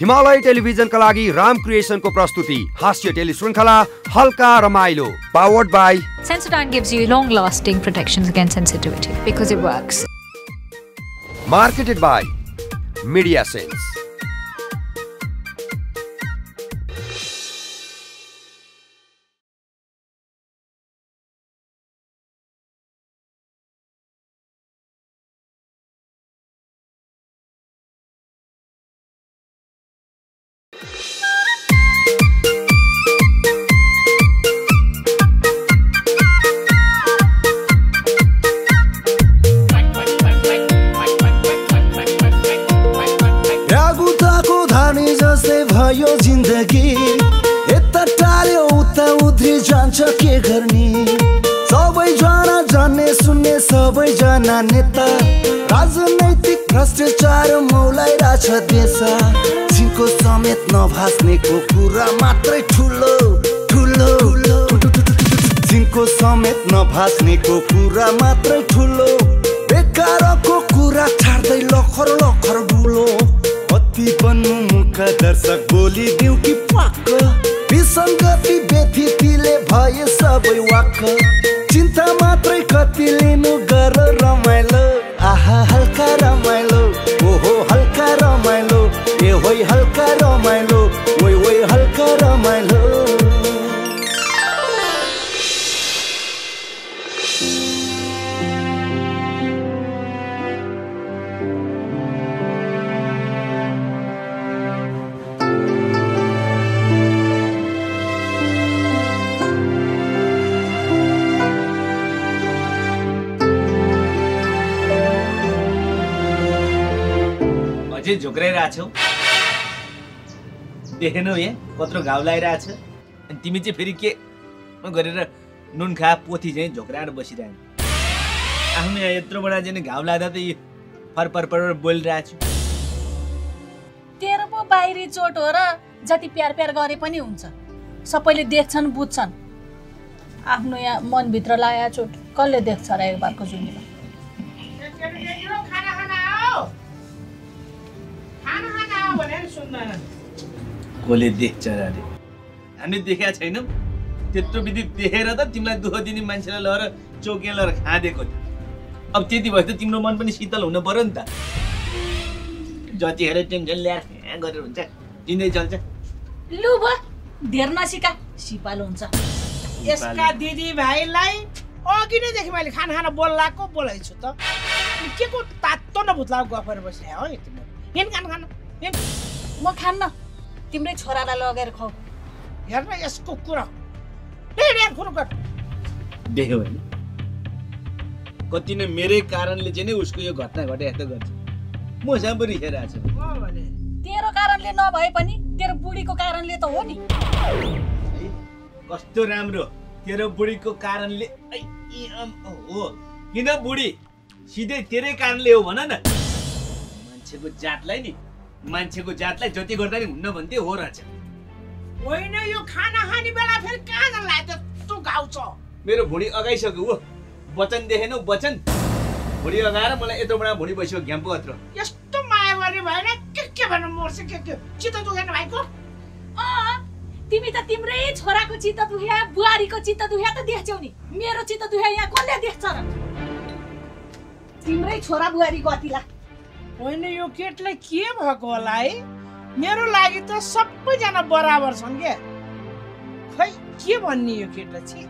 हिमालय टेलिभिजनका लागि राम क्रिएसनको प्रस्तुति हास्य टेली श्रृङ्खला हल्का रमाइलो powered by Sensodyne gives you long-lasting protections against sensitivity because it works. Marketed by Media Sense. यो जिन्दगी यता टाढो उता उध्री जान्छ के गर्ने सबैजना जान्ने सुन्ने सबैजना नेता राजनैतिक भ्रष्टाचार मौलाइरहेछ देश जिनको समेत नभास्नेको कुरा मात्रै ठुलो ठुलो जिनको समेत नभास्नेको कुरा मात्रै ठुलो बेकारको कुरा छाड्दै लखर लखर बुलो अति बन्नु मुख दर्शक बोलिदिउ कि पाक्क विसङ्गति व्यथितिले भए सबै वाक्क चिन्ता मात्रै कति लिनु गर रमाइलो आहा हल्का रमाइलो ओहो हल्का रमाइलो ए होइ हल्का रमाइलो ओइ ओइ हल्का रमाइलो झोक्राइरहेछौ देखेनौ यहाँ कत्रो घाउ लागिरहेछ अनि तिमी चाहिँ फेरि के गरेर नुन खा पोथी चाहिँ झोक्राएर बसिरहनु आफ्नो यहाँ यत्रो बडा चाहिँ घाउ लाग्दा त यी फरफर बोलिरहेछु तेरो पो बाहिरी चोट हो र जति प्यार प्यार गरे पनि हुन्छ सबैले देख्छन् बुझ्छन् आफ्नो यहाँ मनभित्र लागेको चोट कसले देख्छ र एक बारको जुनीमा कसले देख्छ र अरे हामीले देखेका छैनौँ त्यत्रो विधि देखेर त तिमीलाई दुःख दिने मान्छेलाई लगेर चौकिया लगेर खाँदेको थियो अब त्यति भए त तिम्रो मन पनि शीतल हुनु पर्यो नि त जतिखेर टेन्सन ल्याएर यहाँ गरेर हुन्छ जिन्दै चल्छ लु भयो धेर नसिका सिपाल हुन्छ यसका दिदी भाइलाई अघि नैदेखि मैले खाना खाना बोलाएको बोलाइछु त के को तातो न भुत्लाको गफेर बसिया हो तिम्रो हेन खाना खाना हेन म खान्न तिम्रै छोरालाई लगेर खाऊ हेर्न यसको कुरा हेर खुनु कर देख्यो भने कति नै मेरै कारणले चाहिँ नि उसको यो घटना घटे यस्तो गर्छ म साम्बो रिसेर छु तेरो कारणले नभए पनि तेरो बुढीको कारणले त हो नि कस्तो राम्रो तेरो बुढीको कारणले हो किन बुढी सिधै तेरै कारणले हो भन न मान्छेको जातलाई नि मान्छेको जातलाई जति गर्दा नि हुन्न भन्थे हो रहेछ होइन यो खाना खाने बेला फेरि कहाँ जान लाग्यो त्यस्तो घाउ छ मेरो भुँडी अगाइसक्यो हो वचन देखेनौ वचन भुँडी अगाएर मलाई यत्रो बडा भुँडी बस्यो घ्याम्पो अत्रो यस्तो माया गर्ने भएन के भन्नु मर्छ के चित्त दुखेन भाइको तिमी त तिम्रै छोराको चित्त दुख्या बुहारीको चित्त दुख्या त देख्छौ नि मेरो चित्त दुख्या यहाँ कसले देख्छ र तिम्रै छोरा बुहारी गतिला होइन यो केटलाई के भएको होला है मेरो लागि त सबैजना बराबर छन् के खै के भन्ने यो केटलाई चाहिँ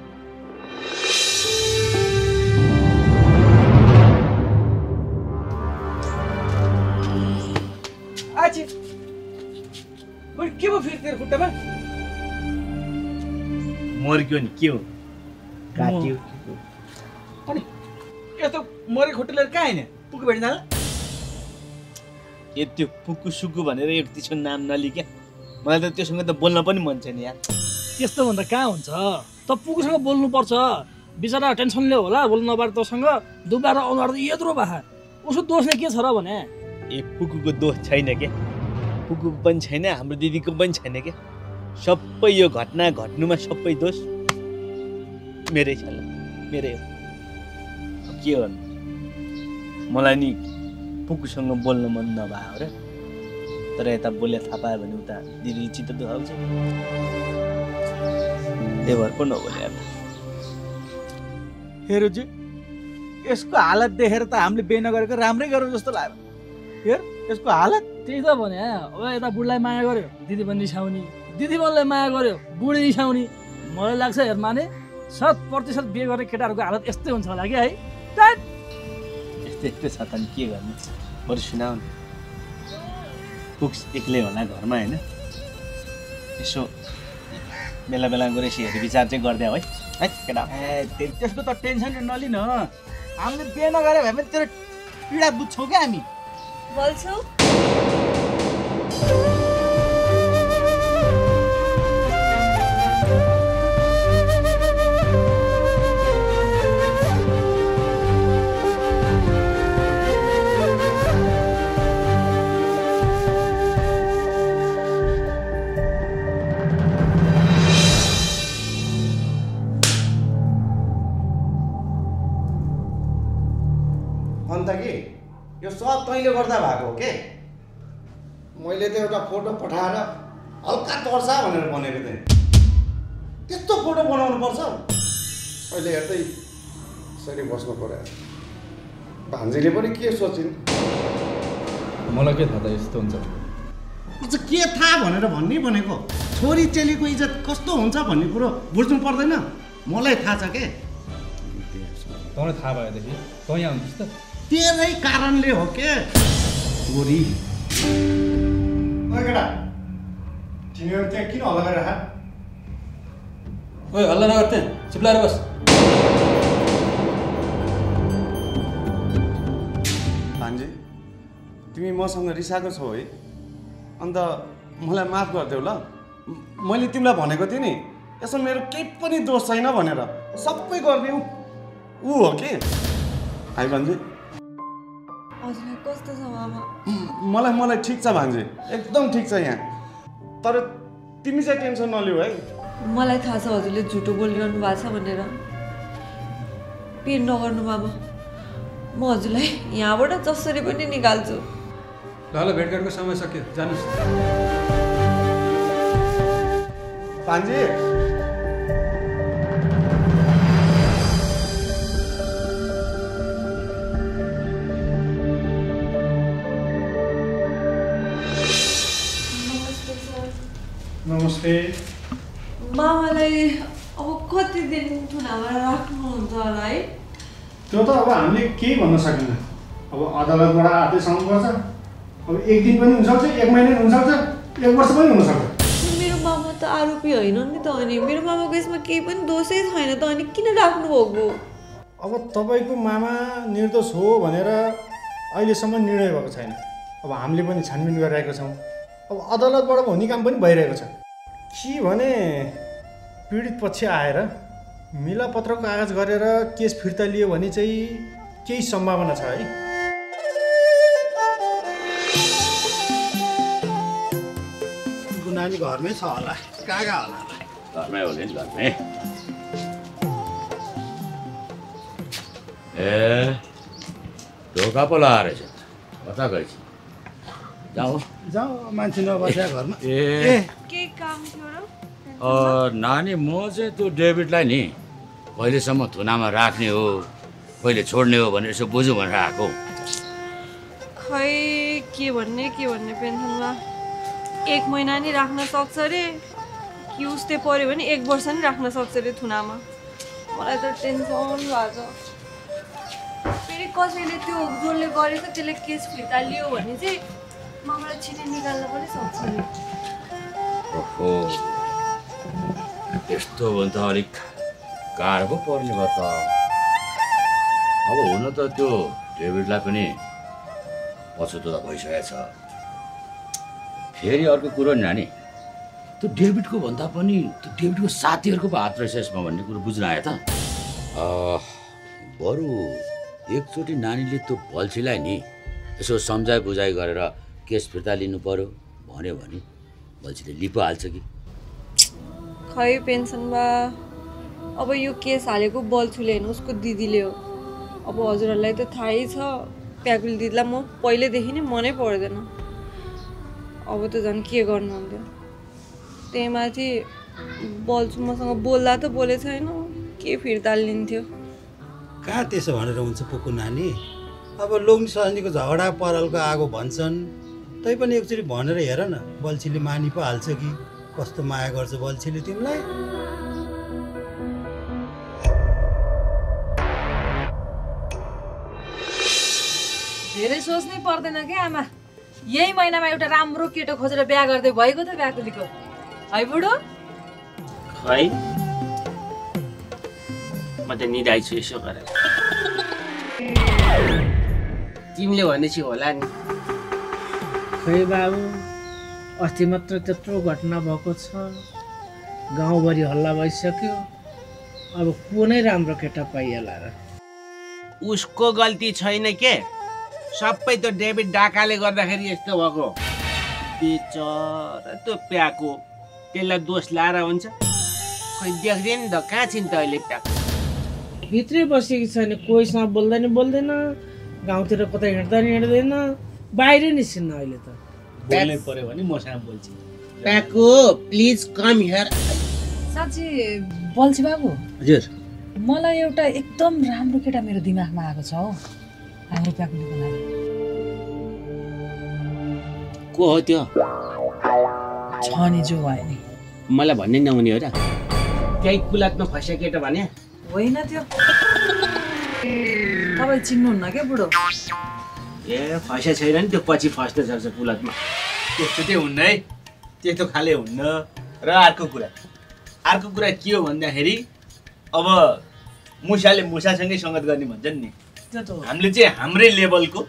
आछि बडी के भयो फेरि तेरो खुट्टामा मर्क्यो नि के हो काट्यो अनि यस्तो मरे खुट्टा लिएर कहाँ हैन पुगु भेट्न जाला ए त्यो पुकु सुकु भनेर एक त्यसको नाम नलि क्या मलाई त त्योसँग त बोल्न पनि मन छैन यार त्यस्तो भन्दा कहाँ हुन्छ त पुकुसँग बोल्नु पर्छ बिचरा टेन्सनले होला बोल्नु नपाएर तसँग दुबारा अनुहार त यत्रो बाहा उसको दोषले के छ र भने ए पुकुको दोष छैन के पुकु पनि छैन हाम्रो दिदीको पनि छैन के सबै यो घटना घट्नुमा सबै दोष मेरै छ ल मेरै हो के गर्नु मलाई नि पुकुसँग बोल्न मन नभयो र तर यता बोले थाहा पायो भने उता दिदी चित्त दुखाउँछ त्यही भएर पो नबोले अब हेरुजी यसको हालत देखेर त हामीले बिहे नगरेको राम्रै गरौँ जस्तो लाग्यो हेर यसको हालत त्यही त भने अब यता बुढलाई माया गर्यो दिदी पनि रिसाउने दिदी बललाई माया गर्यो बुढी रिसाउने मलाई लाग्छ हेर माने 100% बिहे गर्ने केटाहरूको हालत यस्तै हुन्छ होला कि है यस्तै छ त नि के गर्ने बरु सुनाउ न पुग्स एक्लै होला घरमा होइन यसो बेला बेला गएर यसो हेरी विचार चाहिँ गरिदियो है केटा त्यसको त टेन्सन नलिन हामीले बिहे नगरे भए पनि तेरो पीडा बुझ्छौँ क्या हामी बोल्छौ अन्त कि यो सब तैँले गर्दा भएको हो के मैले त एउटा फोटो पठाएर हल्का तर्सा भनेर भनेको थिएँ त्यस्तो फोटो बनाउनु पर्छ अहिले हेर्दै यसरी बस्नु पर्यो भान्जीले पनि के सोचिन् मलाई के थाहा त यस्तो हुन्छ के थाहा भनेर भन्नै भनेको छोरी चेलीको इज्जत कस्तो हुन्छ भन्ने कुरो बुझ्नु पर्दैन मलाई थाहा छ के तँलाई थाहा भएदेखि तँ यहाँ आउँछस् त तेरै कारणले हो के छोरी केटा तिमीहरू त्यहाँ किन हल्ला गरिरह ओए हल्ला नगर त्यहाँ चिप्लाएर बस भान्जी तिमी मसँग रिसाएको छौ है अन्त मलाई माफ गरिदेऊ ल मैले तिमीलाई भनेको थिएँ नि यसो मेरो केही पनि दोष छैन भनेर सबै गरिदिऊ ऊ हो के है भान्जी हजुरलाई कस्तो छ मामा मलाई ठिक छ भान्जी एकदम ठिक छ यहाँ तर तिमी चाहिँ टेन्सन नलिऊ है मलाई थाहा छ हजुरले झुटो बोलिरहनु भएको छ भनेर पिर नगर्नु मामा म हजुरलाई यहाँबाट जसरी पनि निकाल्छु ल भेटघाटको समय सक्यो जानुस् भान्जी नमस्ते मामालाई अब कति दिन थुनामा राख्नुहुन्छ होला है त्यो त अब हामीले केही भन्न सकिन्न अब अदालतबाट आदेश आउनुपर्छ अब एक दिन पनि हुनसक्छ एक महिना पनि हुनसक्छ एक वर्ष पनि हुनसक्छ मेरो मामा त आरोपी होइन नि त अनि मेरो मामाको यसमा केही पनि दोषै छैन त अनि किन राख्नुभएको अब तपाईँको मामा निर्दोष हो भनेर अहिलेसम्म निर्णय भएको छैन अब हामीले पनि छानबिन गरिरहेका छौँ अब अदालतबाट हुने काम पनि भइरहेको छ के भने पीडित पक्ष आएर मिलापत्रको कागज गरेर केस फिर्ता लियो भने चाहिँ केही सम्भावना छ है नानी घरमै छ होला कहाँ होला घरमै होला नि घरमै ए ढोका पो लगाएर रहेछ कता गएछ जाऊ मान्छे नबस्या घरमा ए के काम थियो र नानी म चाहिँ त्यो डेभिडलाई नि कहिलेसम्म थुनामा राख्ने हो कहिले छोड्ने हो भनेर यसो बुझौँ भनेर आएको खै के भन्ने पेन्सनमा 1 महिना नि राख्न सक्छ रे कि उस्तै पर्यो भने 1 वर्ष नि राख्न सक्छ रे थुनामा मलाई त टेन्सन भएको फेरि कसैले त्यो जसले गरेछ त्यसले केस फिर्ता लियो भने चाहिँ मामालाई छिटै निकाल्न पनि सक्छ नि ओहो त्यस्तो हो भने त अलिक गाह्रो पो पर्ने भयो त अब हुन त त्यो डेभिडलाई पनि पछुतो त भइसकेको छ फेरि अर्को कुरो नि नानी त्यो डेभिडको भन्दा पनि त्यो डेभिडको साथीहरूको पो हात रहेछ यसमा भन्ने कुरो बुझ्न आयो त बरु एकचोटि नानीले त्यो बल्छीलाई नि यसो सम्झाइ बुझाइ गरेर केस फिर्ता लिनु पर्यो भन्यो भने बल्छीले लिपो हाल्छ कि खै पेन्सनमा अब यो केस हालेको बल्छुले होइन उसको दिदीले हो अब हजुरहरूलाई त थाहै छ प्याकुल दिदीलाई म पहिल्यैदेखि नै मनै पर्दैन अब त झन् के गर्नुहुन्थ्यो। त्यही माथि बल्छु मसँग बोल्दा त बोले छैन, के फिर्ता लिन्थ्यो। कहाँ त्यसो भनेर हुन्छ पुकु नानी। अब लोग्ने सजनीको झगडा परालको आगो भन्छन्, तै पनि एकचोटि भनेर हेर न, बल्छीले मानि पो हाल्छ कि कस्तो माया गर्छ बल्छीले तिमीलाई। धेरै सोच्नै पर्दैन क्या आमा, यही महिनामा एउटा राम्रो केटो खोजेर बिहा गर्दै भएको त ब्याकुलीको है बुढो। खै म त निदाइछु यसो गरेर। तिमीले भनेपछि होला नि। खै बाबु, अस्ति मात्र त्यत्रो घटना भएको छ, गाउँभरि हल्ला भइसक्यो, अब कुनै राम्रो केटा पाइएला र। उसको गल्ती छैन के, सबै त डेभिड डाकाले गर्दाखेरि यस्तो भएको। बिचरा त्यो प्याको, त्यसलाई दोष लाएर हुन्छ? खोइ देख्दैन नि त, कहाँ छिन् त अहिले प्याको? भित्रै बसेको छैन, कोहीसँग बोल्दैन, गाउँतिर कतै हिँड्दैन, बाहिरै निस्किन्न अहिले त। बोल्नै पर्यो भने मसँग बोल्छ। प्याको प्लिज कम हियर। साँच्ची बल्छी बाबु, हजुर मलाई एउटा एकदम राम्रो केटा मेरो दिमागमा आएको छ हौ, हाम्रो प्याकुलीको लागि। को हो त्यो? छ नि जो भयो नि। मलाई भन्नै नहुने हो र? केही कुलातमा फस्या केटा भने होइन त्यो, तपाईँ चिन्नुहुन्न क्या बुढो। ए फस्या छैन नि त्यो, पछि फस्दै जान्छ कुलातमा। त्यस्तो चाहिँ हुन्न है, त्यस्तो खाले हुन्न। र अर्को कुरा के हो भन्दाखेरि, अब मुसाले मुसासँगै सङ्गत गर्ने भन्छन् नि, हामीले चाहिँ हाम्रै लेभलको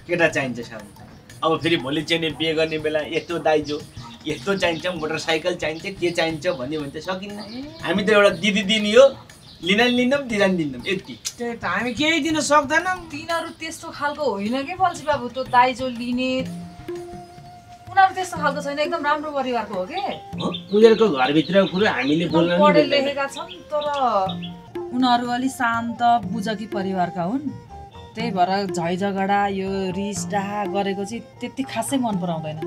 केटा चाहिन्छ सानो। अब फेरि भोलि चाहिँ बिहे गर्ने बेला यस्तो दाइजो, यस्तो चाहिन्छ, मोटरसाइकल चाहिन्छ, के चाहिन्छ भन्यो भने त सकिन्न। हामी त एउटा दिदी दिने हो, लिदैनौँ दिँदैनौँ यति। त्यही त हामी केही दिन सक्दैनौँ। तिनीहरू त्यस्तो खालको होइन कि बल्छी बाबु, त्यो दाइजो लिने उनीहरू त्यस्तो खालको छैन, एकदम राम्रो परिवारको हो के। उनीहरूको घरभित्रको कुरो हामीले बोल्न पढे लेखेका छन्, तर उनीहरू अलि शान्त बुझकी परिवारका हुन्। त्यही भएर झै झगडा यो रिस डाहा गरेको चाहिँ त्यति खासै मन पराउँदैन।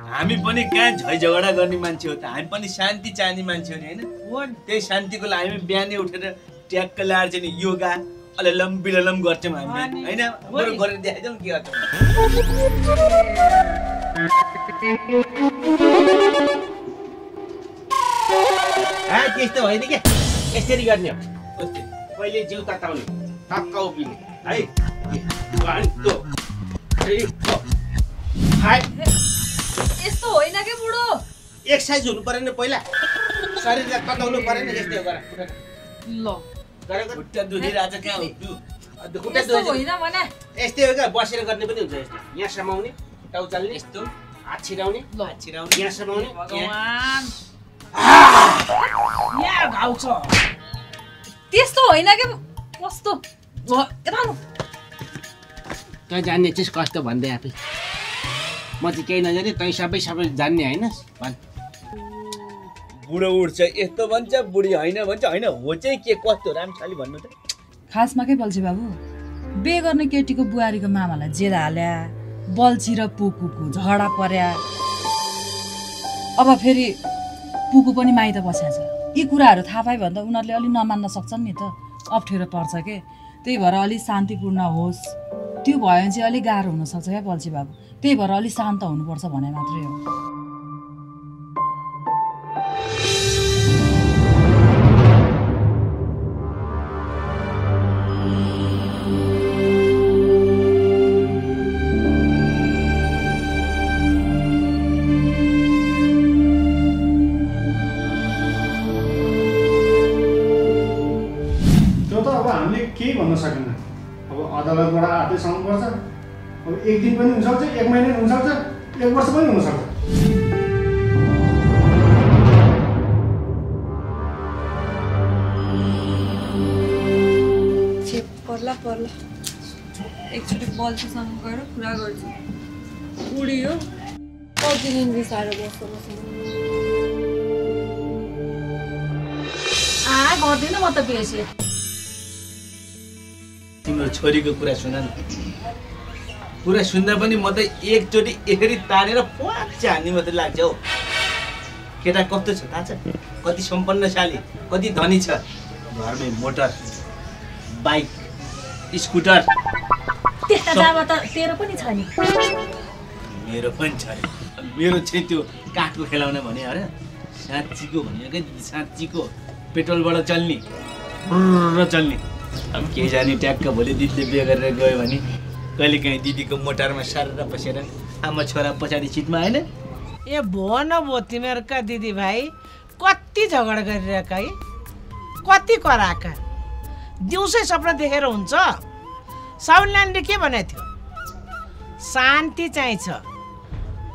हामी पनि कहाँ झै झगडा गर्ने मान्छे हो त, हामी पनि शान्ति चाहने मान्छे हो नि होइन। त्यही शान्तिको लागि हामी बिहानै उठेर ट्याक्क लाएर चाहिँ योगा अललम बिललम गर्छौँ हामी होइन। बरु गरेर देखाइदिउँ के गर्छौँ। त्यस्तो होइन क्या, यसरी गर्ने हो। पहिले जिउ तताउने, टक्क उभिने है। यस्तो होइन के बुढो, एक्सर्साइज हुनु पर्यो नि पहिला, शरीरलाई तताउनु पर्यो नि। यस्तै गर ल, खुट्टा दुखिरहेछ कहाँ हो? खुट्टा होइन भने यस्तै हो क्या, बसेर गर्ने पनि हुन्छ। यस्तो यहाँ समाउने, खुट्टा उचाल्ने, यस्तो हात छिराउने, यहाँ समाउने, यहाँ घाउ छ। त्यस्तो होइन के, कस्तो तँ जान्ने चाहिँ कस्तो भन्दै आफै, म चाहिँ केही नजाने, तँ सबै जान्ने होइन। बुढो उठ्छ यस्तो भन्छ, बुढी होइन भन्छ, होइन हो चाहिँ के कस्तो राम्रोसँगले भन्नु त। खासमा के बल्छी बाबु, बिहे गर्ने केटीको बुहारीको मामालाई जेल हाल्या, बल्छी र पुकुको झगडा पर्या, अब फेरि पुकु पनि माइत बस्या छ। यी कुराहरू थाहा पायो भने त उनीहरूले अलि नमान्न सक्छन् नि त, अप्ठ्यारो पर्छ के। त्यही भएर अलिक शान्तिपूर्ण होस्, त्यो भयो भने चाहिँ अलिक गाह्रो हुनसक्छ क्या बल्छी बाबु। त्यही भएर अलिक शान्त हुनुपर्छ भने मात्रै हो। केही भन्न सकिन्न। अब अदालतबाट आदेश आउनुपर्छ। अब एक दिन पनि हुनसक्छ, एक महिना पनि हुनसक्छ, एक वर्ष पनि हुनसक्छ। पर्ला एकचोटि बल्छीसँग गएर कुरा गर्छु। बुढी हो, कति दिन बिसाएर बस्छ मसँग। गर्दिनँ म त बेसी। तिम्रो छोरीको कुरा सुन न, कुरा सुन्दा पनि म त एकचोटि यसरी तानेर प्वाक्च हान्ने मात्रै लाग्छ हौ। केटा कस्तो छ थाहा छ? कति सम्पन्नशाली, कति धनी छ। घरमै मोटर, बाइक, स्कुटर। त्यस्ता जाबा त तेरो पनि छ नि। मेरो पनि छ। मेरो चाहिँ त्यो काठको खेलाउने भने अरे साँच्चीको भन्यो क्या, साँच्चीको पेट्रोलबाट चल्ने र चल्ने। अब के जाने ट्याक्क भोलि दिदीले बिहे गरेर गयो भने कहिले काहीँ दिदीको मोटरमा सारेर बसेर आमा छोरा पछाडि सिटमा होइन। ए भो न भो तिमीहरूका दिदीभाइ कति झगडा गरिरहेका है, कति कराएका। दिउँसै सपना देखेर हुन्छ। साउनलानले के भनेको थियो? शान्ति चाहिन्छ।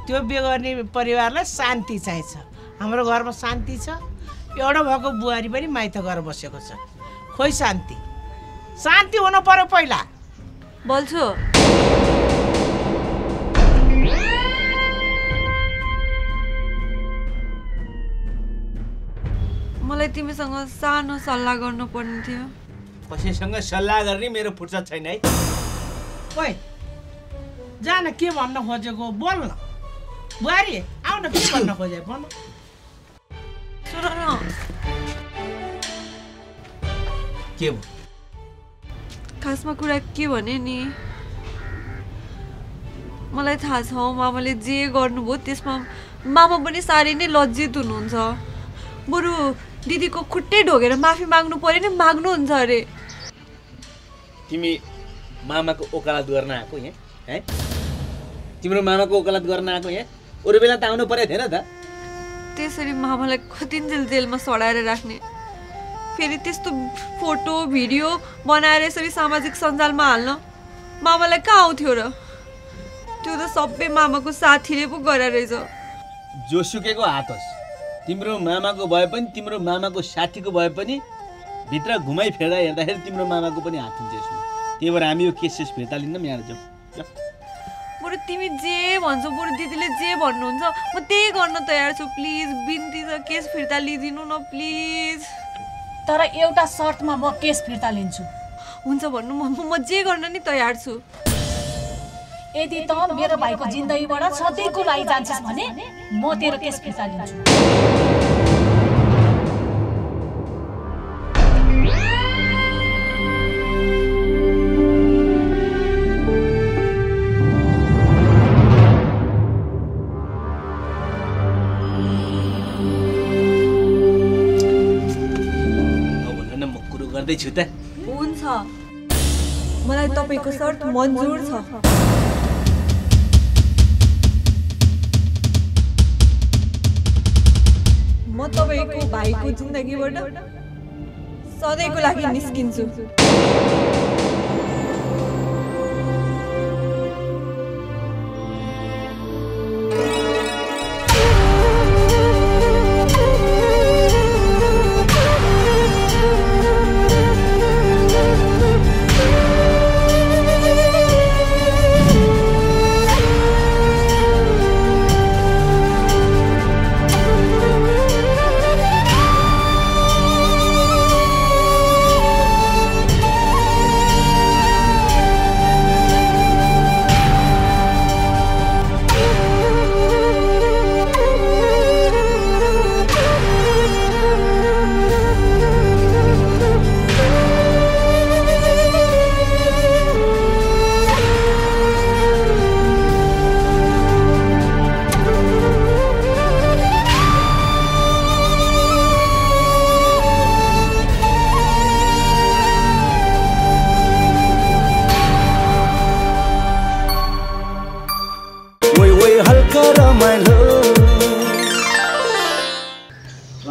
त्यो बिहे गर्ने परिवारलाई शान्ति चाहिन्छ। हाम्रो घरमा शान्ति छ। एउटा भएको बुहारी पनि माइत गएर बसेको छ। खोइ शान्ति, शान्ति हुनु पर्यो पहिला। बोल्छु मलाई तिमीसँग सानो सल्लाह गर्नुपर्ने थियो। कसैसँग सल्लाह गर्ने मेरो फुर्सद छैन है। ओइ जान, के भन्न खोजेको बोल न। बुहारी आउ न, के भन्न खोजेको भन। सुन न, के भयो? खासमा कुरा के भने नि, मलाई थाहा छ मामाले जे गर्नुभयो त्यसमा मामा पनि साह्रै नै लज्जित हुनुहुन्छ। बरु दिदीको खुट्टै ढोगेर माफी माग्नु पर्यो नि, माग्नुहुन्छ अरे। तिमी मामाको ओकालत गर्न आएको यहाँ है? तिम्रो मामाको ओकालत गर्न आएको यहाँ? अरू बेला त आउनु पर्यो थिएन त? त्यसरी मामालाई कतिन्जेल जेलमा सडाएर राख्ने, फेरि त्यस्तो फोटो भिडियो बनाएर यसरी सामाजिक सञ्जालमा हाल्न मामालाई कहाँ आउँथ्यो र? त्यो त सबै मामाको साथीले पो गरे रहेछ। जोसुकेको हात होस्, तिम्रो मामाको भए पनि तिम्रो मामाको साथीको भए पनि भित्र घुमाइ फेर्दा हेर्दाखेरि तिम्रो मामाको पनि हात हुन्छ यसमा। त्यही भएर हामी यो केस फिर्ता लिन्न यहाँ जाउँ। बरु तिमी जे भन्छौ, बरु दिदीले जे भन्नुहुन्छ म त्यही गर्न तयार छु। प्लिज बिन्ती छ, केस फिर्ता लिदिनु न प्लिज। तर एउटा शर्तमा म केस फिर्ता लिन्छु। हुन्छ भन्नु, म जे गर्न नि तयार छु। यदि त मेरो भाइको जिन्दगीबाट सधैँको लागि जान्छस् भने म तेरो केस फिर्ता लिन्छु। गर्दैछु त। हुन्छ, मलाई तपाईको शर्त मन्जुर छ। म तपाईको भाइको जिन्दगीबाट सधैँको लागि निस्किन्छु।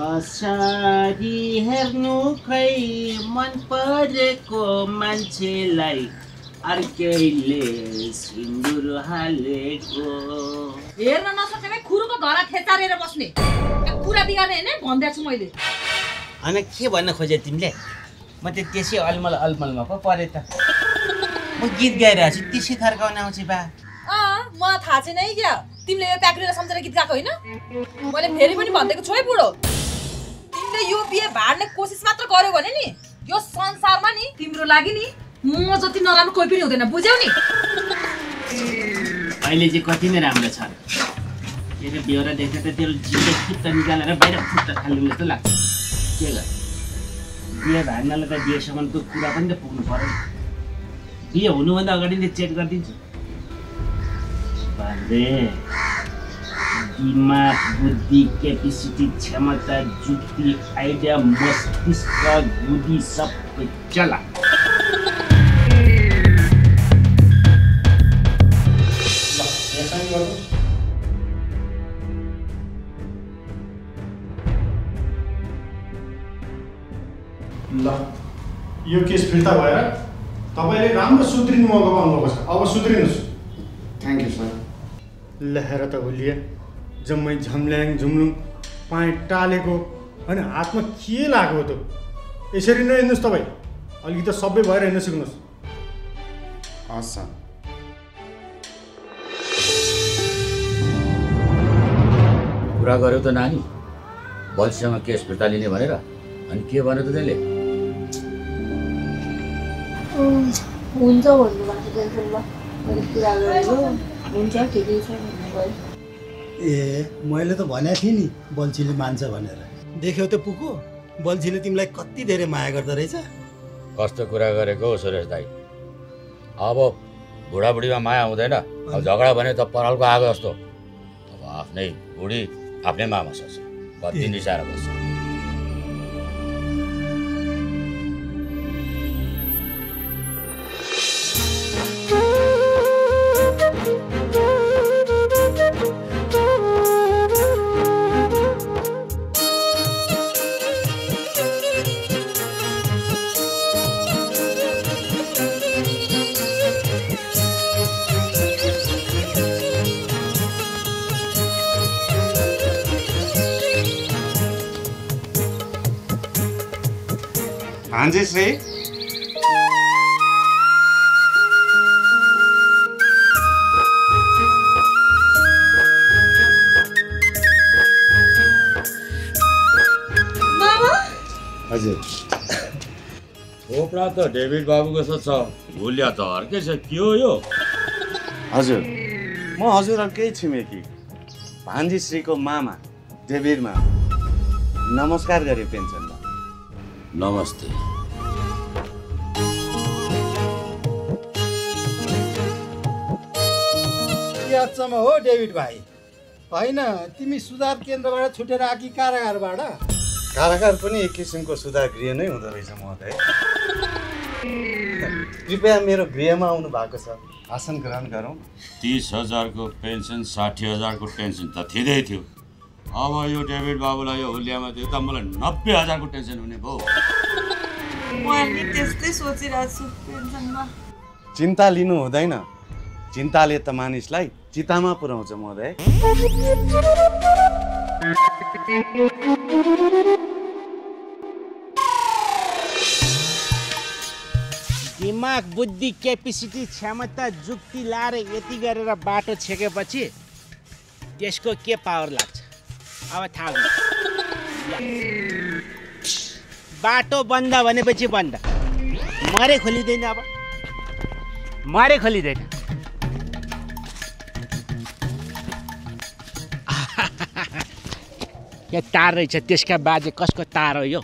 कसरी हेर्नु खै मन परेको मान्छेलाई अर्कैले सिन्दुर हालेको। हेर्न नसक्ने खुरुको घरा थेचारेर बस्ने पुरा बिगार्ने हैन भन्दैछु मैले। अनि के भन्न खोजे तिमीले? म त त्यसै अलमल अलमलमा पो परे त। म गीत गाइरहेको छु, त्यसै थर्काउन आउँछु बा। म थाहा छैन है क्या, तिमीले यो प्याक्रेर सम्झेर गीत गाएको होइन? मैले फेरि पनि भन्देको छु है बुढो, तिमीले यो बिहे भाड्ने कोसिस मात्र गर्यो भने नि यो संसारमा नि तिम्रो लागि नि म जति नराम्रो कोही पनि हुँदैन, बुझ्यौ नि? अहिले चाहिँ कति नै राम्रो छ यसले बेहोरा देख्दा त तेरो जिउले फुट्टा निकालेर बाहिर फुट्टा फाल्नु जस्तो लाग्छ के गर बिहे भाग्नलाई त बिहेसम्मको कुरा पनि त पुग्नु पर्यो बिहे हुनुभन्दा अगाडि नै चेक गरिदिन्छु भन्दै दिमाग बुद्धि क्यापेसिटी क्षमता जुक्ति आइडिया मस्तिष्क बुद्धि सबै चला ल यो केस फिर्ता भएर तपाईँले राम्रो सुध्रिनु मौका पाउनुभएको छ अब सुध्रिनुहोस् थ्याङ्क यू सर लहेर त होलिया जम्मै झम्ल्याङ झुम्लुङ पाएँ टालेको अनि हातमा के लाग्यो त यसरी नै हिँड्नुहोस् तपाईँ अलिकति त सबै भएर हिँड्न सिक्नुहोस् हस् सर कुरा गर्यो त नानी बल्छीसँग केस फिर्ता लिने भनेर अनि के भन्यो त त्यसले हुन्छ भन्नुभएको टेन्सनमा कुरा गरेको हुन्छ ठिकै छ भन्नुभयो ए मैले त भनेको थिएँ नि बल्छीले मान्छ भनेर देख्यौ त पुको बल्छीले तिमीलाई कति धेरै माया गर्दो रहेछ कस्तो कुरा गरेको हो सुरेश दाई अब बुढाबुढीमा माया हुँदैन अब झगडा भने त परालको आगो जस्तो अब आफ्नै बुढी आफ्नै मामा सक्छ कति निसाएर बस्छ हांजी श्री हजुर खोपडा त डेभिड बाबुको जस्तो छ भुलिया त अर्कै छ के हो यो हजुर म हजुरहरूकै छिमेकी भान्जी श्रीको मामा डेभिड मामा नमस्कार गरे पेन्सनमा नमस्ते के अचम्म हो डेभिड भाइ होइन तिमी सुधार केन्द्रबाट छुटेर आकी कारागारबाट कारागार पनि एक किसिमको सुधार गृह नै हुँदो रहेछ महोदय कृपया मेरो गृहमा आउनु भएको छ आसन ग्रहण गरौँ 30,000 को पेन्सन 60,000 को टेन्सन त थिँदै थियो अब यो डेभिड बाबुलाई यो हुलियामा दियो त मलाई 90,000 को टेन्सन हुने भयो म नि त्यस्तै सोचिरहेको छु पेन्सनमा चिन्ता लिनु हुँदैन चिन्ताले त मानिसलाई चितामा पुर्याउँछ महोदय दिमाग बुद्धि क्यापेसिटी क्षमता जुक्ति लाएर यति गरेर बाटो छेकेपछि त्यसको के पावर लाग्छ अब थाहा हुन्छ बाटो बन्द भनेपछि बन्द मरे खोलिँदैन अब मरे खोलिँदैन यो तार रहेछ त्यसका बाजे कसको तार हो यो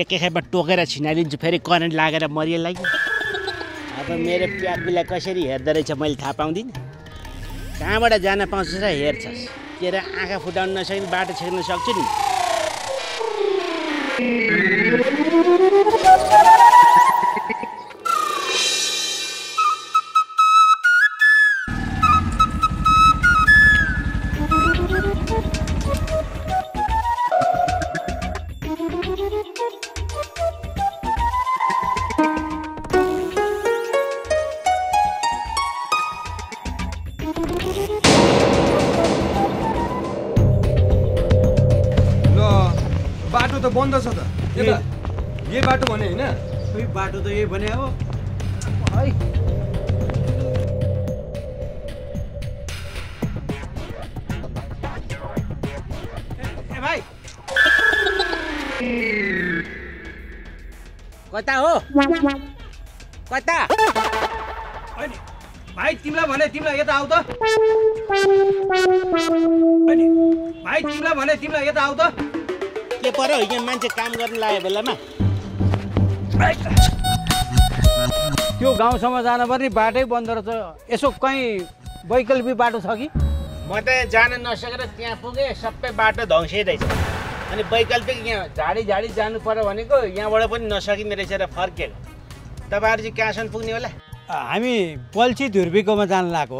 एकैखेपमा टोकेर छिनाइदिन्छु फेरि करेन्ट लागेर मरिएला कि अब मेरो प्याकुलाई कसरी हेर्दो रहेछ मैले थाहा पाउँदिनँ कहाँबाट जान पाउँछस् र हेर्छस् तेरो आँखा फुटाउन नसक्ने बाटो छेक्न सक्छु नि बाटो त बन्द छ त यता यही बाटो भने हैन खोइ बाटो त यही भने हो है ए भाइ कता हो कता भाइ तिमीलाई भने तिमीलाई यता आऊ त भाइ तिमीलाई भने तिमीलाई यता आऊ त के पर्यो यहाँ मान्छे काम गर्न लाग्यो बेलामा त्यो गाउँसम्म जानुपर्ने बाटै बन्द रहेछ यसो कहीँ वैकल्पिक बाटो छ कि म त जान नसकेर त्यहाँ पुगेँ सबै बाटो ध्वंसिरहेछ अनि वैकल्पिक यहाँ झाडी जानु पर्यो भनेको यहाँबाट पनि नसकिने रहेछ र फर्केको तपाईँहरू चाहिँ कहाँसम्म पुग्ने होला हामी बल्छी धुर्बीकोमा जान लागेको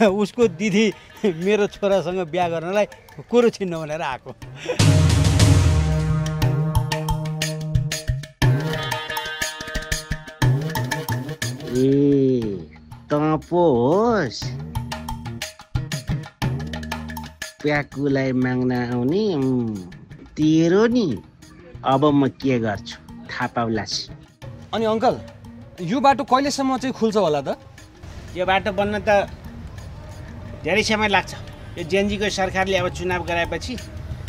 हो उसको दिदी मेरो छोरासँग बिहा गर्नलाई कुरो छिन्नु भनेर आएको ए त पो होस् प्याकुलाई माग्न आउने तेरो नि अब म के गर्छु थाहा पाउलास् अनि अङ्कल यो बाटो कहिलेसम्म चाहिँ खुल्छ होला त यो बाटो बन्न त धेरै समय लाग्छ यो जेएनजीको सरकारले अब चुनाव गराएपछि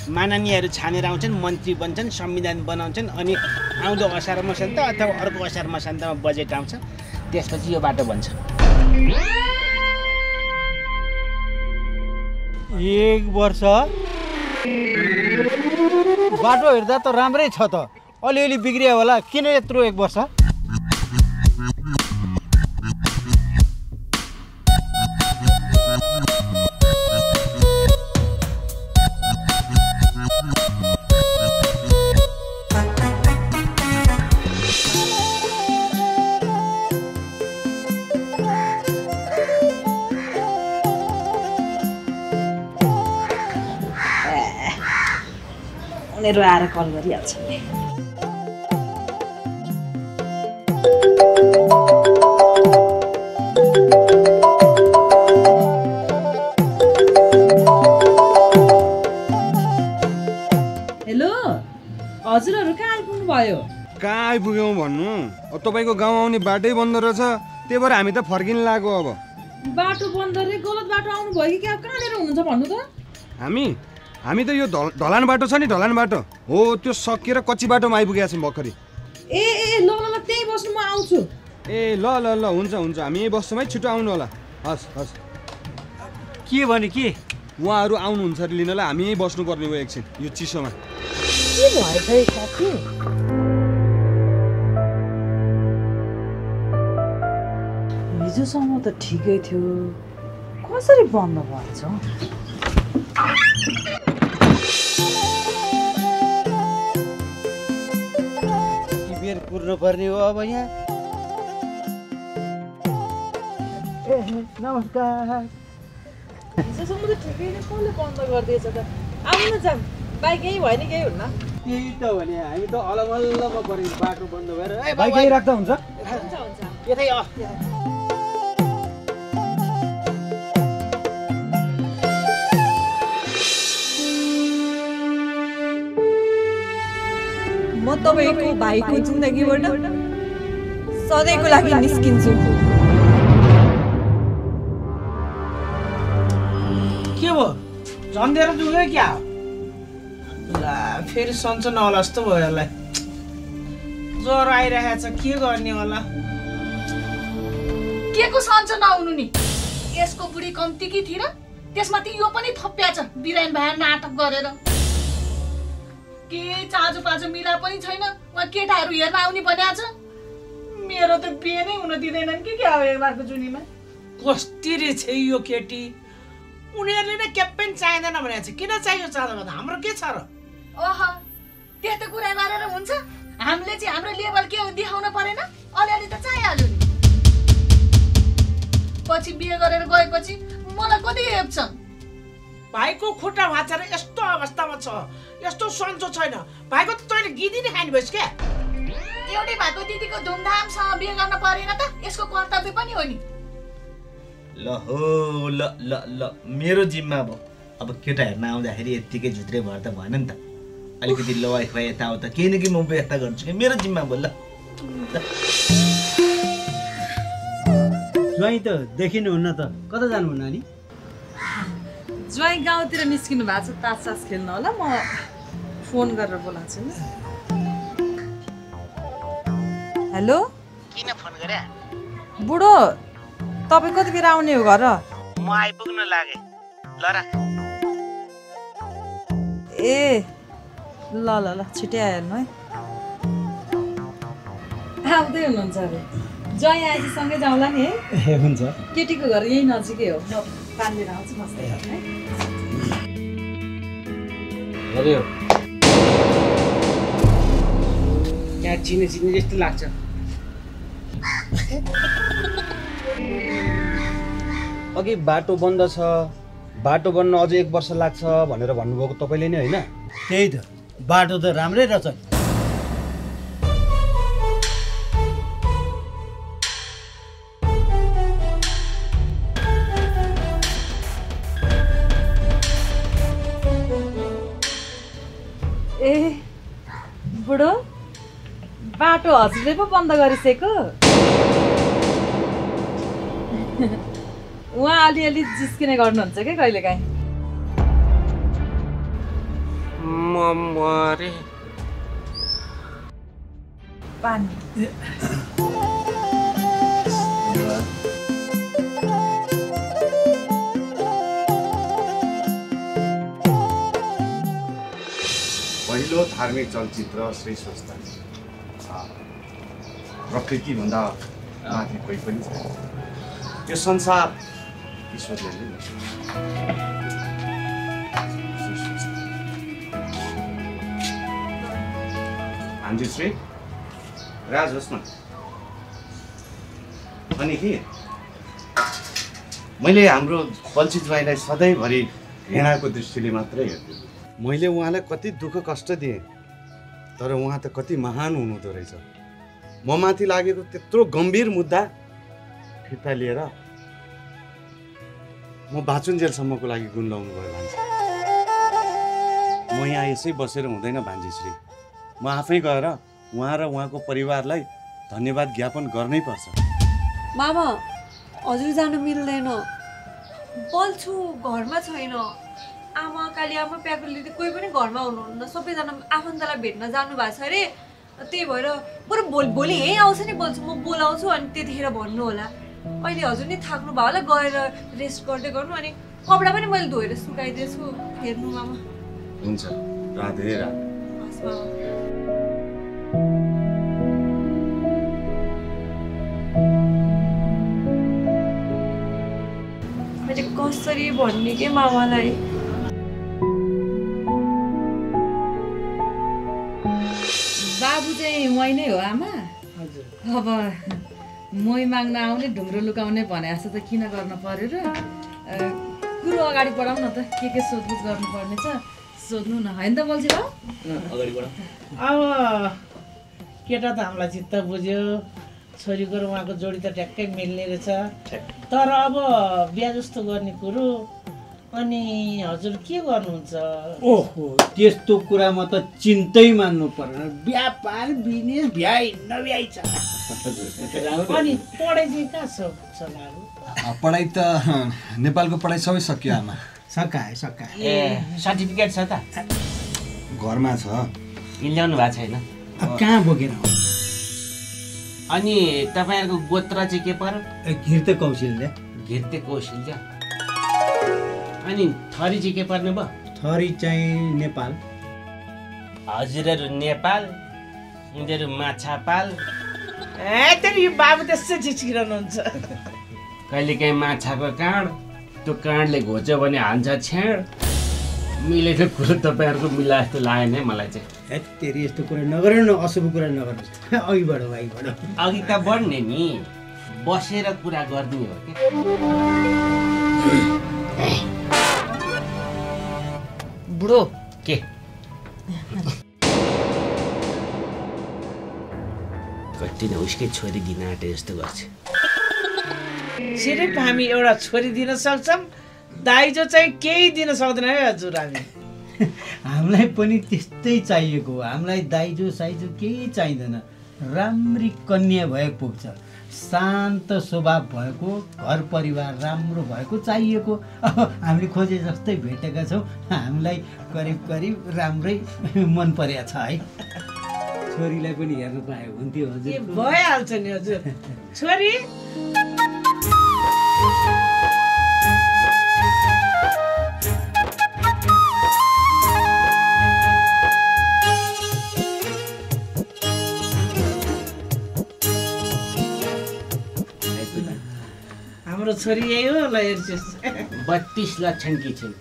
माननीयहरू छानेर आउँछन् मन्त्री बन्छन् संविधान बनाउँछन् अनि आउँदो असार मसान्त अथवा अर्को असार मसान्तमा बजेट आउँछ त्यसपछि यो बाटो बन्छ 1 वर्ष बाटो हेर्दा त राम्रै छ त अलिअलि बिग्रियो होला किन यत्रो 1 वर्ष उनीहरू आएर कल गरिहाल्छन् नि हेलो हजुरहरू कहाँ आइपुग्नु भयो कहाँ आइपुग्यौँ भन्नु अब तपाईँको गाउँ आउने बाटै बन्द रहेछ त्यही भएर हामी त फर्किन लाग्यो अब बाटो बन्द रे गलत बाटो आउनु भयो कि कहाँनिर हुनुहुन्छ भन्नु त हामी त यो ढलान बाटो छ नि ढलान बाटो हो त्यो सकिएर कच्ची बाटोमा आइपुगेका छौँ भर्खरै ए ल त्यही बस्नु म आउँछु ए ल हुन्छ हामी यही बस्छौँ है छिटो आउनु होला हस् के भने के उहाँहरू आउनुहुन्छ अरे लिनलाई हामी यही बस्नुपर्ने हो एकछिन यो चिसोमा के भएछ साथी हिजोसम्म त ठिकै थियो कसरी बन्द भएछ कुर्नु पर्ने हो अब यहाँ नमस्कार हिजोसम्म त ठिकै नै कसले बन्द गरिदिएछ त आउनु जाम बाइक यही भयो नि केही हुन्न त्यही त भने हामी त अलमल्लमा पऱ्यो बाटो बन्द भएर बाइक यही राख्दा हुन्छ यतै म तपाईको भाइको जिन्दगीबाट सधैँको लागि निस्किन्छु के भयो झन्डेर जुल्यो क्या ला फेरि सन्चो नहोला जस्तो भयो यसलाई ज्वरो आइरहेको छ के गर्ने होला के को सन्चो नहुनु नि यसको बुढी कम्ती कि थिर त्यसमाथि यो पनि थप्या छ बिरान भाइ नाटक गरेर के चाजो पाजो मिला पनि छैन वा केटाहरू हेर्न आउने भनेको छ मेरो त बिहे नै हुन दिँदैनन् कि क्या हो एकबारको जुनीमा कस्ती रहेछ यो केटी उनीहरूले नै के पनि चाहिँदैन भनेको छ किन चाहियो चाँदो हाम्रो के छ र ओह त्यस्तो कुरा गरेर हुन्छ हामीले चाहिँ हाम्रो लेभल के हो देखाउन परेन अलिअलि त चाहिहाल्यो नि पछि बिहे गरेर गएपछि मलाई कति हेप्छन् भाइको खुट्टा भाँचेर यस्तो अवस्थामा छ यस्तो सन्चो छैन भाइको त तैँले गिदी नै खाने भइस् क्या एउटै भएको दिदीको धुमधामसँग बिहे गर्न परेन त यसको कर्तव्य पनि हो नि ल हो ल ल ल मेरो जिम्मा भयो अब केटा हेर्न आउँदाखेरि यत्तिकै झुत्रे भएर त भएन नि त अलिकति लवाई खुवाई यताउता केही न केही म व्यवस्था गर्छु कि मेरो जिम्मा भयो ल ज्वाइँ त देखिनुहुन्न त कता जानुहुन्न नि ज्वाइँ गाउँतिर निस्किनु भएको छ तास खेल्न होला म फोन गरेर बोलाउँछु नि हेलो किन फोन गरे बुढो तपाईँ कति बेर आउने हो घर? म आइपुग्न लागे। ल राख। ए ल ल ल छिटै आइहाल्नु है। आउँदै हुनुहुन्छ अरे? जय आएपछि सँगै जाउँला नि है? हुन्छ। केटीको घर यही नजिकै हो। म पानी लिएर आउँछु बस्दै है। अरे यहाँ चिने जस्तो लाग्छ। अघि बाटो बन्द छ, बाटो बन्न अझै 1 वर्ष लाग्छ भनेर भन्नुभएको तपाईँले नै होइन? त्यही त, बाटो त राम्रै रहेछ। ए बुढो, बाटो हजुरले पो बन्द गरिसकेको? उहाँ अलिअलि जिस्किने गर्नुहुन्छ क्या कहिलेकाहीँ। म मरे। पानी। पहिलो धार्मिक चलचित्र श्री स्वस्थ। प्रकृतिभन्दा माथि कोही पनि छैन। यो संसार ईश्वरले हान्जी श्री राज होस् न। अनि के मैले हाम्रो बल्छी ज्वाइँलाई सधैँभरि घृणाको दृष्टिले मात्रै हेर्थेँ। मैले उहाँलाई कति दुःख कष्ट दिएँ, तर उहाँ त कति महान हुनुहुँदो रहेछ। म माथि लागेको त्यत्रो गम्भीर मुद्दा फिर्ता लिएर म बाँचुन्जेलसम्मको लागि गुन्डाउनु भयो भान्जी। म यहाँ यसै बसेर हुँदैन भान्जीश्री, म आफै गएर उहाँ र उहाँको परिवारलाई धन्यवाद ज्ञापन गर्नै पर्छ। मामा हजुर जानु मिल्दैन, बल्छु घरमा छैन। आमा काली आमा प्याकुली कोही पनि घरमा हुनुहुन्न, सबैजना आफन्तलाई भेट्न जानु भएको छ अरे। त्यही भएर बरु भोलि यहीँ आउँछ नि बल्छु, म बोलाउँछु अनि त्यतिखेर भन्नु होला। अहिले हजुर नि थाक्नु भयो होला, गएर रेस्ट गर्दै गर्नु। अनि कपडा पनि मैले धोएर सुकाइदिएछु, हेर्नु मामा। हुन्छ, राधे राधे। हस् मामा। मैले कसरी भन्ने के मामालाई? बाबु चाहिँ मै नै हो आमा? हजुर। अब मै माग्न आउने ढुङ्ग्रो लुकाउने भने जस्तो त किन गर्नु पर्यो र? कुरो अगाडि बढाउँ न त, के सोधबुझ गर्नुपर्ने छ सोध्नु न, होइन त बल्छी भाउ? अगाडि बढाउँ। अब केटा त हामीलाई चित्त बुझ्यो, छोरीको र उहाँको जोडी त ट्याक्कै मिल्ने रहेछ। तर अब बिहा जस्तो गर्ने कुरो, अनि हजुर के गर्नुहुन्छ? ओहो, त्यस्तो कुरामा त चिन्तै मान्नु पर्दैन। व्यापार बिजनेस भ्याइ नभ्याइ छ। अनि पढाइ चाहिँ कहाँ छ बाबु? पढाइ त नेपालको पढाइ सबै सक्यो आमा। सकाए। ए सर्टिफिकेट छ त? घरमा छ। ल्याउनु भएको छैन? कहाँ बोकेर आउनु? अनि तपाईँहरूको गोत्र चाहिँ के पर्यो? घिर्ते कौशल्य। घिर्ते कौशल्य। अनि थरी चाहिँ के पर्ने भयो? थरी चाहिँ नेपाल। हजुरहरू नेपाल, उनीहरू माछापाल। तर यो बाबु त्यसै झिझिरहनुहुन्छ। कहिलेकाहीँ माछाको काँड, त्यो काँडले घोच्यो भने हान्छ छेड। मिलेको कुरो तपाईँहरूको मिला जस्तो लागेन है मलाई चाहिँ। तेरि यस्तो कुरा नगर्नु न, अशुभ कुरा नगर्नु। अघिबाट अघि त बढ्ने नि, बसेर कुरा गर्ने हो कि। बुढो के कति न उसकै छोरी दिन आँटे जस्तो गर्छ। सिर्फ हामी एउटा छोरी दिन सक्छौँ, दाइजो चाहिँ केही दिन सक्दैन है हजुर। हामीलाई पनि त्यस्तै चाहिएको हो। हामीलाई दाइजो साइजो केही चाहिँदैन, राम्री कन्या भए पुग्छ। शान्त स्वभाव भएको, घर परिवार राम्रो भएको चाहिएको। अब हामीले खोजे जस्तै भेटेका छौँ, हामीलाई करिब राम्रै मन परेको छ है। छोरीलाई पनि हेर्नु पायो हुन्थ्यो हजुर। भइहाल्छ नि हजुर। छोरी हाम्रो छोरी यही हो ल हेर्छस् 32 लक्षण की छिन्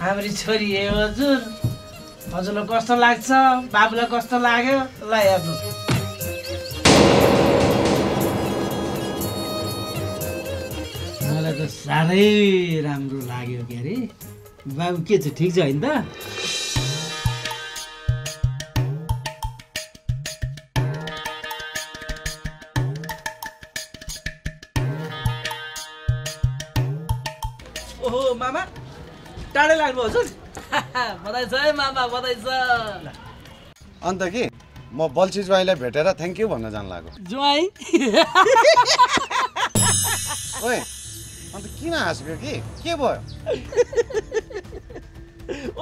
हाम्रो छोरी यही हो हजुर हजुरलाई कस्तो लाग्छ बाबुलाई कस्तो लाग्यो ल हेर्नुहोस् मलाई त साह्रै राम्रो लाग्यो के अरे बाबु के छ ठिक छ होइन त ओहो मामा टाढै लाग्नु हजुर बधाई छ है मामा बधाई छ अन्त के म बल्छी ज्वाइँलाई भेटेर थ्याङ्क यू भन्न जान लाग्यो ज्वाइँ ओए अन्त किन हाँस्यो के भयो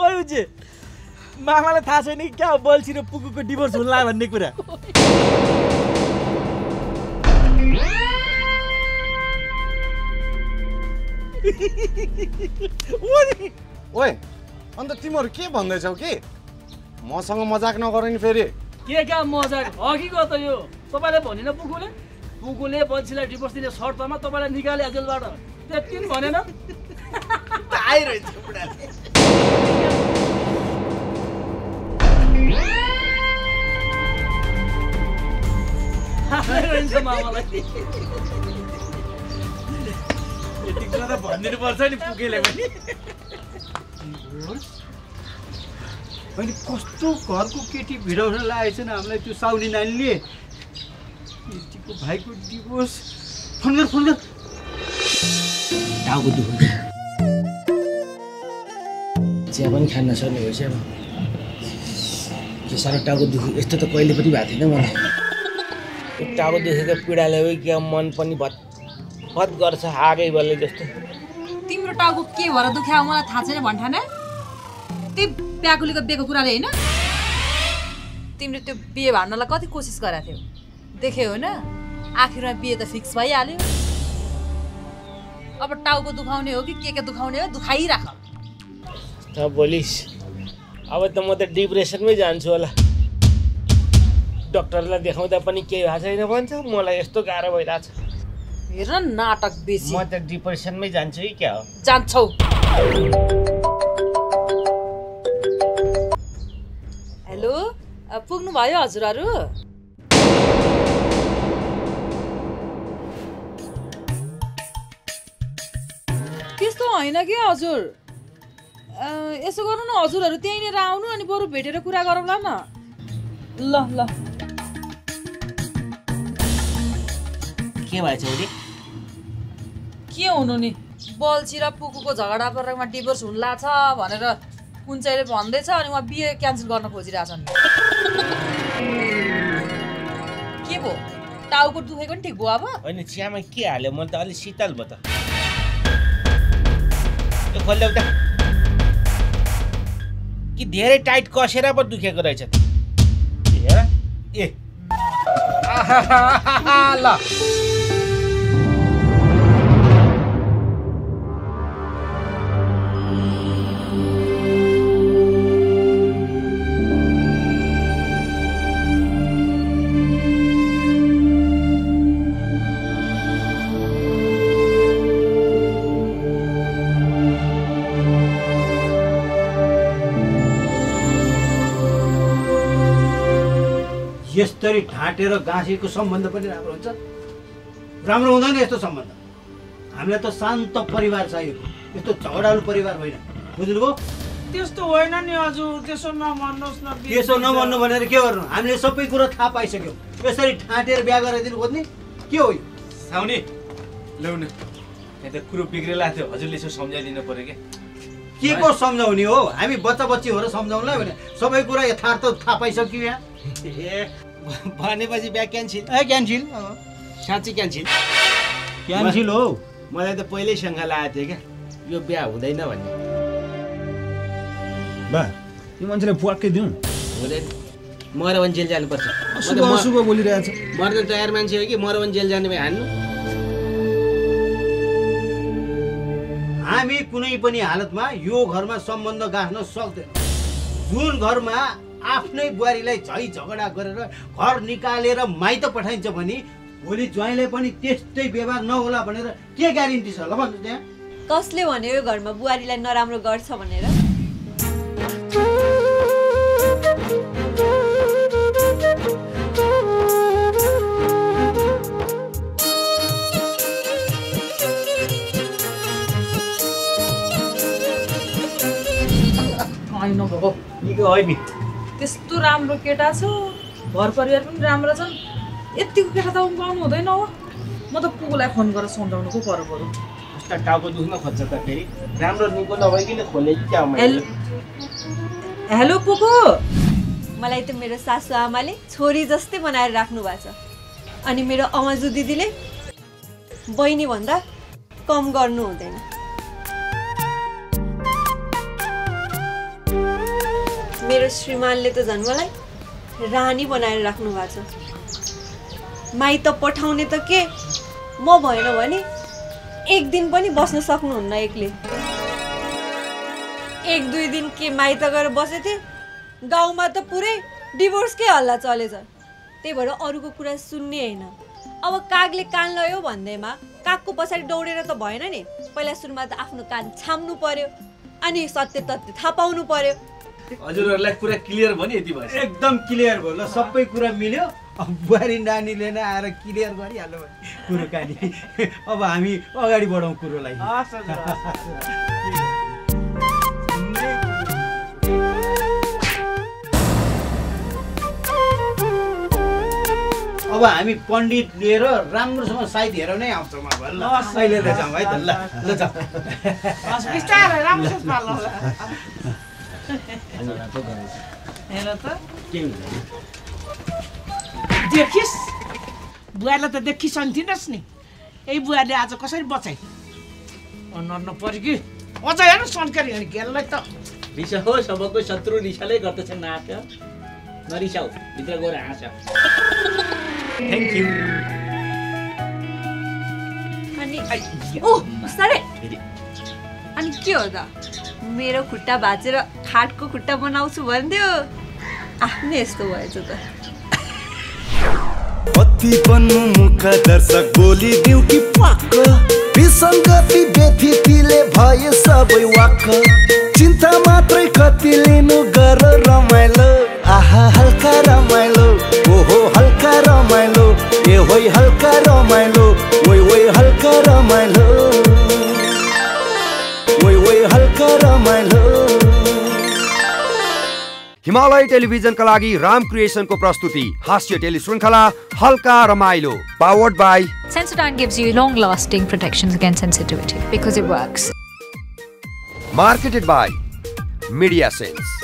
ओइ उजे मामालाई थाहा छैन कि क्या हो बल्छी र पुकुको डिभोर्स हुन्ला भन्ने कुरा ओए अन्त तिमीहरू के भन्दैछौ कि मसँग मजाक नगर नि फेरि के क्या मजाक हकीकत यो तपाईले भनेन पुकुले बल्छीलाई डिभोर्स दिने शर्तमा तपाईलाई निकाले जेलबाट त्यति नि भनेन आइरहेछ बुढाले आइरहेछ मामालाई यति कुरा त भनिदिनु पर्छ नि पुकेले पनि अनि कस्तो घरको केटी भिडाउन लागेको छैन हामीलाई त्यो साउनी नानीले यतिको भाइको डिभोर्स फोन गर टाउको दुख्छ चिया पनि खान नसक्ने भएछ अब के साह्रो टाउको दुख्यो यस्तो त कहिले पनि भएको थिएन मलाई टाउको दुखेको पीडाले हो कि मन पनि भत गर्छ आगै बल्ले जस्तो तिम्रो टाउको के भएर दुख्या मलाई थाहा छैन भन्ठाने त्यही प्याकुलीको बिहेको कुराले होइन तिमीले त्यो बिहे भान्नलाई कति कोसिस गरेको थियौ देख्यौ होइन आखिरमा बिहे त फिक्स भइहाल्यो अब टाउको दुखाउने हो कि के दुखाउने हो दुखाइराख त बोलिस् अब त म त डिप्रेसनमै जान्छु होला डक्टरलाई देखाउँदा पनि केही भएको छैन भन्छ मलाई यस्तो गाह्रो भइरहेछ हेर नाटक बेसी म त डिप्रेसनमै जान्छु कि क्या हो जान्छौ हेलो पुग्नु भयो हजुरहरू त्यस्तो होइन कि हजुर यसो गर्नु न हजुरहरू त्यहीँनिर आउनु अनि बरु भेटेर कुरा गरौँला न ल के भएछ उनी के हुनु नि बल्छी र पुकुको झगडा परेकोमा डिभोर्स हुन्ला छ भनेर कुञ्चैले भन्दैछ अनि उहाँ बिहे क्यान्सल गर्न खोजिरहेछन् के भयो टाउको दुखेको नि ठिक भयो अब होइन चियामा के हाल्यो मैले त अलिक शीतल भयो त यो खोल्दै त कि धेरै टाइट कसेर पो दुखेको रहेछ हेर ए ल यसरी ढाँटेर गाँसेको सम्बन्ध पनि राम्रो हुन्छ? राम्रो हुँदैन यस्तो सम्बन्ध। हामीलाई त शान्त परिवार चाहिएको, यस्तो झगडालु परिवार होइन। बुझ्नुभयो? त्यस्तो होइन नि हजुर, त्यसो नभन्नुहोस् न। त्यसो नभन्नु भनेर के गर्नु? हामीले सबै कुरा थाहा पाइसक्यौँ। यसरी ठाँटेर बिहा गराइदिनु खोज्ने के हो यो? साउनी ल्याउ न, यहाँ त कुरो बिग्रेला थियो, हजुरले यसो सम्झाइदिनु पर्यो क्या। के को सम्झाउने हो? हामी बच्चा बच्ची हो र सम्झाउनुलाई भने सबै कुरा यथार्थ थाहा पाइसक्यो यहाँ। भनेपछि बिहा क्यान्सिल? क्यान्सिल, साँच्चै क्यान्सिल। क्यान्सिल हो? मलाई त पहिल्यै शङ्का लागेको थियो क्या यो बिहा हुँदैन भन्ने। बा यो मान्छेलाई पुवाक्कै दिउँ? हुँदैन, मर भने जेल जानुपर्छ। अशुभ बोलिरहेछ। मर्न तयार मान्छे हो कि मर भने जेल जाने भए हान्नु? हामी कुनै पनि हालतमा यो घरमा सम्बन्ध गाँच्न सक्दैन। जुन घरमा आफ्नै बुहारीलाई झै झगडा गरेर घर निकालेर माइत पठाइन्छ भने भोलि ज्वाइँलाई पनि त्यस्तै व्यवहार नहोला भनेर के ग्यारेन्टी छ ल भन्नु त्यहाँ? कसले भन्यो यो घरमा बुहारीलाई नराम्रो गर्छ भनेर? त्यस्तो राम्रो केटा छ, घर परिवार पनि राम्रो छन्, यतिको केटा त पाउनु हुँदैन हो। म त पुगुलाई फोन गरेर सम्झाउनु पो पर्यो बरु। टाउको दुख्न खोज्छ त फेरि, राम्रो निको नभइकन खोले क्या। हेलो पुगु, मलाई त मेरो सासु आमाले छोरी जस्तै बनाएर राख्नु भएको छ, अनि मेरो अमाजु दिदीले बहिनी भन्दा कम गर्नु हुँदैन। मेरो श्रीमानले त झन् मलाई रानी बनाएर राख्नु भएको छ। माइत पठाउने त के, म भएन भने एक दिन पनि बस्न सक्नुहुन्न एक्लै। एक दुई दिन के माइत गएर बसे थिएँ, गाउँमा त पुरै डिभोर्सकै हल्ला चलेछ। त्यही भएर अरूको कुरा सुन्ने होइन। अब कागले कान लयो भन्दैमा कागको पछाडि दौडेर त भएन नि। पहिला सुरुमा त आफ्नो कान छाम्नु पर्यो, अनि सत्य तथ्य थाहा पाउनु पर्यो। हजुरहरूलाई कुरा क्लियर भयो नि? यति भयो, एकदम क्लियर भयो ल, सबै कुरा मिल्यो। बुहारी नानीले नै आएर क्लियर गरिहाल्यो भने कुरो कानी। अब हामी अगाडि बढाउँ कुरोलाई। अब हामी पण्डित लिएर राम्रोसँग साइड हेर नै आउँछौँ। अब ल अहिले त जाउँ है त। ल ल जाउँ। बिस्तारै राम्रोसँग पाल्नु होला। हेर त देखिस्, बुहारीलाई त देखिसन्थिनस् नि। यही बुहारीले आज कसरी बचाइ नर्न पर्यो कि अझ हेर्नु सन्कारी हेर्नु गेललाई त। रिसा हो, सबको शत्रु रिसाले गर्दछ। नाक नरिसाउ, भित्र गएर हाँस। Thank you. अनि ओ सरे, अनि के हो त? मेरो खुट्टा भाँचेर खाटको खुट्टा बनाउँछु भन्थ्यो, आफ्नै यस्तो भएछ त। कति बन्नु मुख दर्शक बोलिदिउ कि पाक, विसङ्गति व्यथितिले भए सबै वाक। चिन्ता मात्रै कति लिनु गर रमाइलो, आहा हल्का रमाइलो, ओहो हल्का रमाइलो, ए होइ हल्का रमाइलो, ओइ ओइ हल्का रमाइलो, ओइ ओइ हल्का रमाइलो। हिमालय टेलिभिजनका लागि राम क्रिएसनको प्रस्तुति हास्य टेली श्रृङ्खला हल्का रमाइलो, powered by Sensodyne gives you long-lasting protections against sensitivity because it works. Marketed by Media Sense.